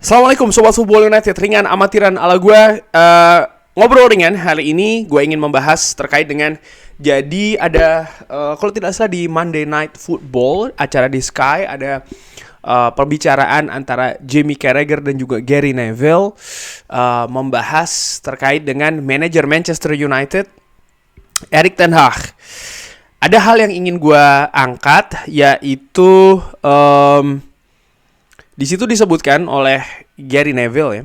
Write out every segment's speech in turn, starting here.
Assalamualaikum Sobat Football United, ringan amatiran ala gue. Ngobrol ringan, hari ini gue ingin membahas terkait dengan, jadi ada, kalau tidak salah di Monday Night Football, acara di Sky, ada perbicaraan antara Jamie Carragher dan juga Gary Neville, membahas terkait dengan manajer Manchester United, Erik ten Hag. Ada hal yang ingin gue angkat, yaitu di situ disebutkan oleh Gary Neville ya,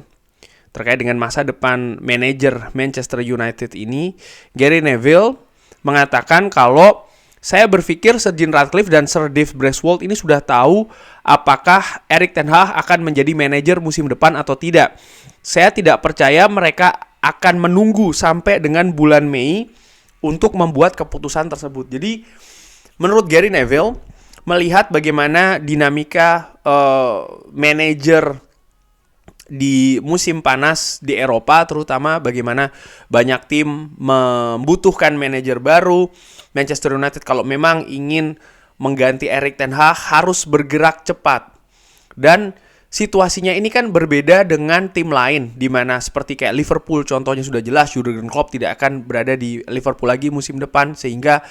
terkait dengan masa depan manajer Manchester United ini. Gary Neville mengatakan kalau saya berpikir Sir Jim Ratcliffe dan Sir Dave Braithwaite ini sudah tahu apakah Erik ten Hag akan menjadi manajer musim depan atau tidak. Saya tidak percaya mereka akan menunggu sampai dengan bulan Mei untuk membuat keputusan tersebut. Jadi menurut Gary Neville, melihat bagaimana dinamika manajer di musim panas di Eropa, terutama bagaimana banyak tim membutuhkan manajer baru, Manchester United kalau memang ingin mengganti Erik ten Hag harus bergerak cepat. Dan situasinya ini kan berbeda dengan tim lain, di mana seperti kayak Liverpool contohnya sudah jelas Jurgen Klopp tidak akan berada di Liverpool lagi musim depan, sehingga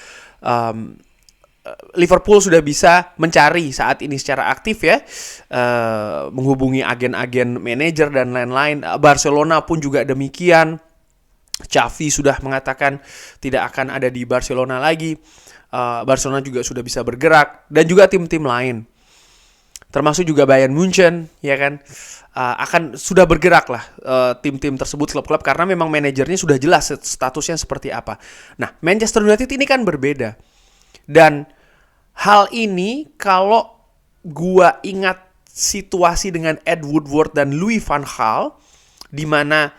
Liverpool sudah bisa mencari saat ini secara aktif ya, menghubungi agen-agen manajer dan lain-lain. Barcelona pun juga demikian. Xavi sudah mengatakan tidak akan ada di Barcelona lagi. Barcelona juga sudah bisa bergerak, dan juga tim-tim lain, termasuk juga Bayern Munchen, ya kan, akan sudah bergerak lah tim-tim tersebut, klub-klub, karena memang manajernya sudah jelas statusnya seperti apa. Nah, Manchester United ini kan berbeda. Dan hal ini kalau gua ingat situasi dengan Ed Woodward dan Louis van Gaal, di mana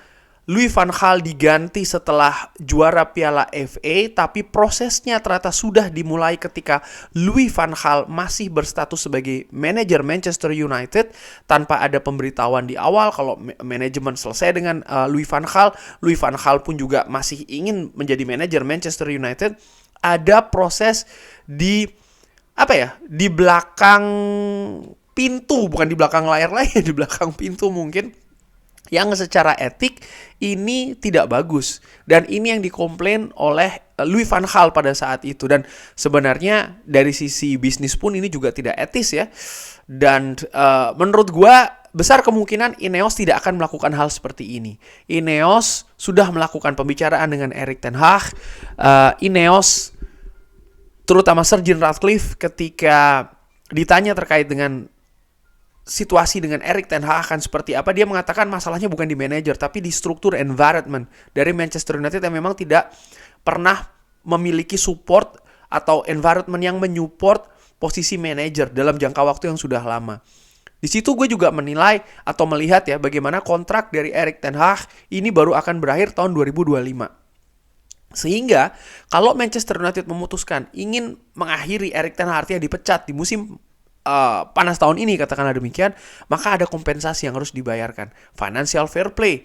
Louis van Gaal diganti setelah juara Piala FA, tapi prosesnya ternyata sudah dimulai ketika Louis van Gaal masih berstatus sebagai manajer Manchester United, tanpa ada pemberitahuan di awal kalau manajemen selesai dengan Louis van Gaal. Louis van Gaal pun juga masih ingin menjadi manajer Manchester United. Ada proses di belakang pintu, bukan di belakang layar lain, di belakang pintu mungkin, yang secara etik ini tidak bagus. Dan ini yang dikomplain oleh Louis van Gaal pada saat itu. Dan sebenarnya dari sisi bisnis pun ini juga tidak etis ya. Dan menurut gua besar kemungkinan Ineos tidak akan melakukan hal seperti ini. Ineos sudah melakukan pembicaraan dengan Erik ten Hag. Ineos, terutama Sir Jim Ratcliffe, ketika ditanya terkait dengan situasi dengan Erik ten Hag akan seperti apa, dia mengatakan masalahnya bukan di manajer, tapi di struktur environment dari Manchester United yang memang tidak pernah memiliki support atau environment yang menyupport posisi manajer dalam jangka waktu yang sudah lama. Di situ gue juga menilai atau melihat ya, bagaimana kontrak dari Erik ten Hag ini baru akan berakhir tahun 2025. Sehingga kalau Manchester United memutuskan ingin mengakhiri Erik ten Hag, artinya dipecat di musim panas tahun ini, katakanlah demikian, maka ada kompensasi yang harus dibayarkan. Financial fair play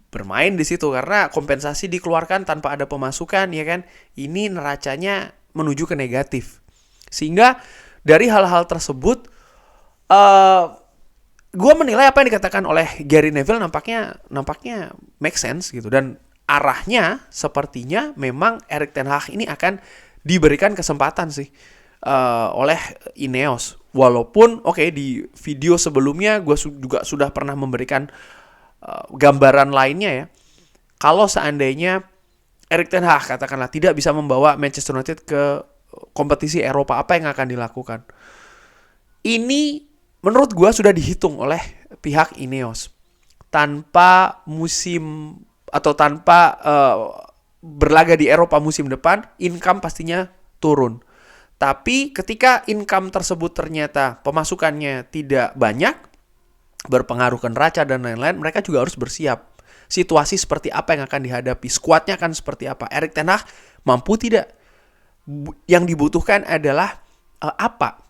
bermain di situ, karena kompensasi dikeluarkan tanpa ada pemasukan, ya kan? Ini neracanya menuju ke negatif. Sehingga dari hal-hal tersebut, gue menilai apa yang dikatakan oleh Gary Neville nampaknya make sense gitu, dan arahnya sepertinya memang Erik ten Hag ini akan diberikan kesempatan sih oleh Ineos. Walaupun di video sebelumnya gue juga sudah pernah memberikan gambaran lainnya ya. Kalau seandainya Erik ten Hag katakanlah tidak bisa membawa Manchester United ke kompetisi Eropa, apa yang akan dilakukan? Ini menurut gue sudah dihitung oleh pihak Ineos. Tanpa musim atau tanpa berlaga di Eropa musim depan, income pastinya turun. Tapi ketika income tersebut ternyata pemasukannya tidak banyak, berpengaruh ke neraca dan lain-lain, mereka juga harus bersiap. Situasi seperti apa yang akan dihadapi, skuadnya akan seperti apa, Erik ten Hag mampu tidak? Yang dibutuhkan adalah apa?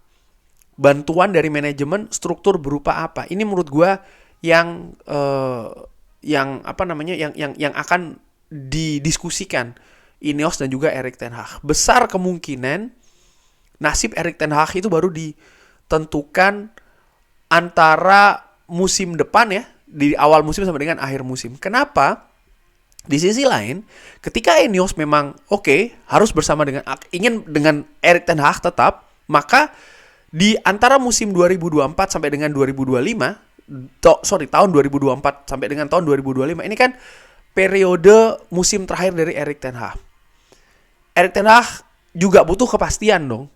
Bantuan dari manajemen, struktur berupa apa? Ini menurut gue yang akan didiskusikan Ineos dan juga Erik ten Hag. Besar kemungkinan nasib Erik ten Hag itu baru ditentukan antara musim depan ya, di awal musim sampai dengan akhir musim. Kenapa? Di sisi lain, ketika Ineos memang harus bersama ingin dengan Erik ten Hag tetap, maka di antara musim 2024 sampai dengan 2025, tahun 2024 sampai dengan tahun 2025 ini kan periode musim terakhir dari Erik ten Hag. Erik ten Hag juga butuh kepastian dong.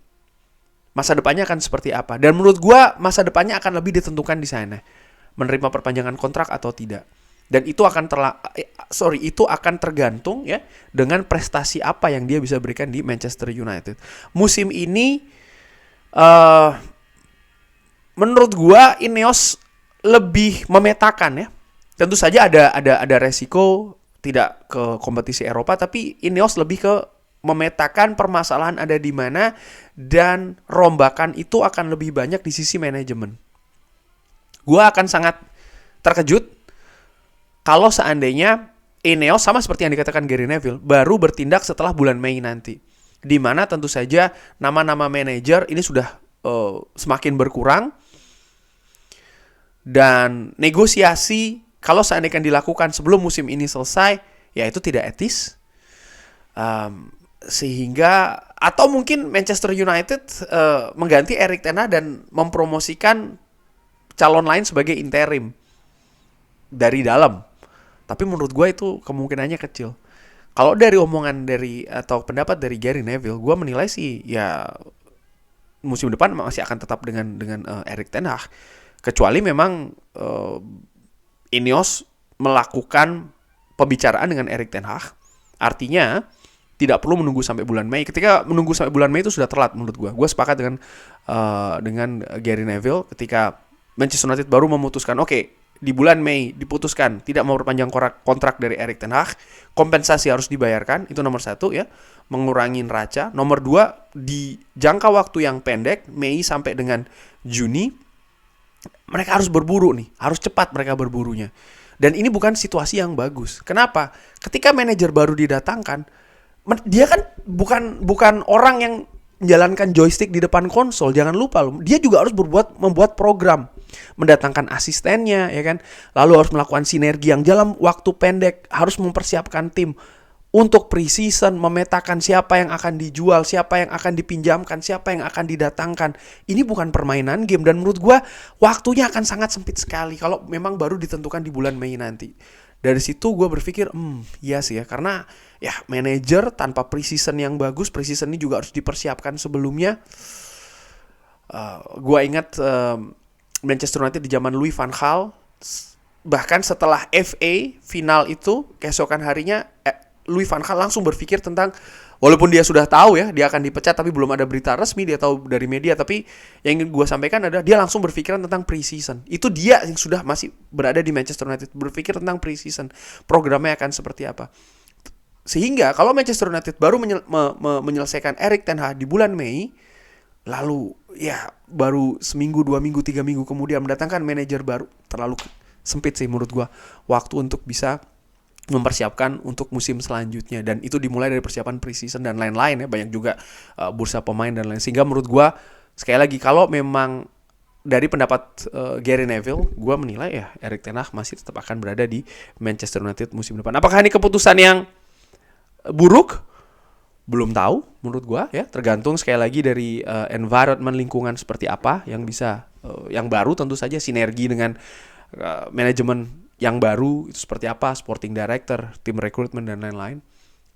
Masa depannya akan seperti apa? Dan menurut gua masa depannya akan lebih ditentukan di sana. Menerima perpanjangan kontrak atau tidak. Dan itu akan tergantung ya dengan prestasi apa yang dia bisa berikan di Manchester United. Musim ini menurut gua Ineos lebih memetakan ya. Tentu saja ada resiko tidak ke kompetisi Eropa, tapi Ineos lebih ke memetakan permasalahan ada di mana dan rombakan itu akan lebih banyak di sisi manajemen. Gua akan sangat terkejut kalau seandainya Ineos sama seperti yang dikatakan Gary Neville baru bertindak setelah bulan Mei nanti, di mana tentu saja nama-nama manajer ini sudah semakin berkurang dan negosiasi kalau seandainya dilakukan sebelum musim ini selesai ya itu tidak etis, sehingga atau mungkin Manchester United mengganti Erik ten Hag dan mempromosikan calon lain sebagai interim dari dalam. Tapi menurut gue itu kemungkinannya kecil. Kalau dari omongan atau pendapat dari Gary Neville, gue menilai sih ya musim depan masih akan tetap dengan Erik ten Hag. Kecuali memang Ineos melakukan pembicaraan dengan Erik ten Hag. Artinya tidak perlu menunggu sampai bulan Mei. Ketika menunggu sampai bulan Mei itu sudah telat menurut gue. Gue sepakat dengan Gary Neville ketika Manchester United baru memutuskan di bulan Mei diputuskan tidak mau perpanjang kontrak dari Erik ten Hag, kompensasi harus dibayarkan, itu nomor 1 ya, mengurangi neraca. Nomor 2, di jangka waktu yang pendek, Mei sampai dengan Juni, mereka harus berburu nih, harus cepat mereka berburunya. Dan ini bukan situasi yang bagus. Kenapa? Ketika manajer baru didatangkan, dia kan bukan orang yang menjalankan joystick di depan konsol. Jangan lupa loh, dia juga harus membuat program, mendatangkan asistennya ya kan, lalu harus melakukan sinergi yang dalam waktu pendek, harus mempersiapkan tim untuk pre-season, memetakan siapa yang akan dijual, siapa yang akan dipinjamkan, siapa yang akan didatangkan. Ini bukan permainan game dan menurut gue waktunya akan sangat sempit sekali kalau memang baru ditentukan di bulan Mei nanti. Dari situ gue berpikir, iya sih ya, karena ya manajer tanpa pre-season yang bagus, pre-season ini juga harus dipersiapkan sebelumnya. Gue ingat Manchester United di zaman Louis van Gaal, bahkan setelah FA final itu, keesokan harinya Louis van Gaal langsung berpikir tentang, walaupun dia sudah tahu ya dia akan dipecat, tapi belum ada berita resmi, dia tahu dari media, tapi yang ingin gue sampaikan adalah dia langsung berpikiran tentang pre-season. Itu dia yang sudah masih berada di Manchester United, berpikir tentang pre-season, programnya akan seperti apa. Sehingga kalau Manchester United baru menyelesaikan Erik ten Hag di bulan Mei, lalu ya baru seminggu, 2 minggu, 3 minggu kemudian mendatangkan manajer baru, terlalu sempit sih menurut gue waktu untuk bisa mempersiapkan untuk musim selanjutnya. Dan itu dimulai dari persiapan pre-season dan lain-lain ya, banyak juga bursa pemain dan lain. Sehingga menurut gue sekali lagi kalau memang dari pendapat Gary Neville, gue menilai ya Erik ten Hag masih tetap akan berada di Manchester United musim depan. Apakah ini keputusan yang buruk? Belum tahu menurut gue ya, tergantung sekali lagi dari environment lingkungan seperti apa yang bisa yang baru, tentu saja sinergi dengan manajemen yang baru itu seperti apa, sporting director, tim rekrutmen dan lain-lain.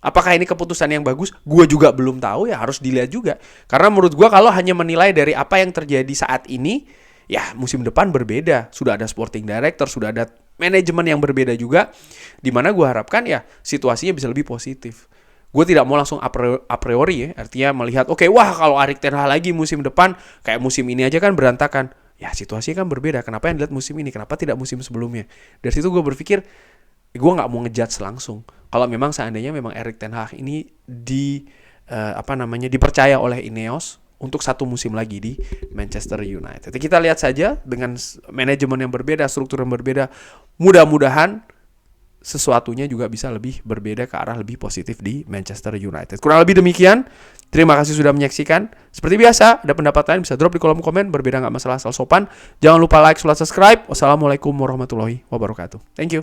Apakah ini keputusan yang bagus? Gue juga belum tahu ya, harus dilihat juga. Karena menurut gue kalau hanya menilai dari apa yang terjadi saat ini, ya musim depan berbeda. Sudah ada sporting director, sudah ada manajemen yang berbeda juga, di mana gue harapkan ya situasinya bisa lebih positif. Gue tidak mau langsung a priori ya, artinya melihat wah kalau Erik ten Hag lagi musim depan kayak musim ini aja kan berantakan. Ya situasinya kan berbeda. Kenapa yang dilihat musim ini? Kenapa tidak musim sebelumnya? Dari situ gue berpikir, gue nggak mau ngejudge langsung. Kalau memang seandainya memang Erik ten Hag ini dipercaya oleh Ineos untuk 1 musim lagi di Manchester United. Kita lihat saja dengan manajemen yang berbeda, struktur yang berbeda. Mudah-mudahan sesuatunya juga bisa lebih berbeda ke arah lebih positif di Manchester United. Kurang lebih demikian. Terima kasih sudah menyaksikan. Seperti biasa, ada pendapat lain bisa drop di kolom komen. Berbeda nggak masalah, asal sopan. Jangan lupa like, subscribe. Wassalamualaikum warahmatullahi wabarakatuh. Thank you.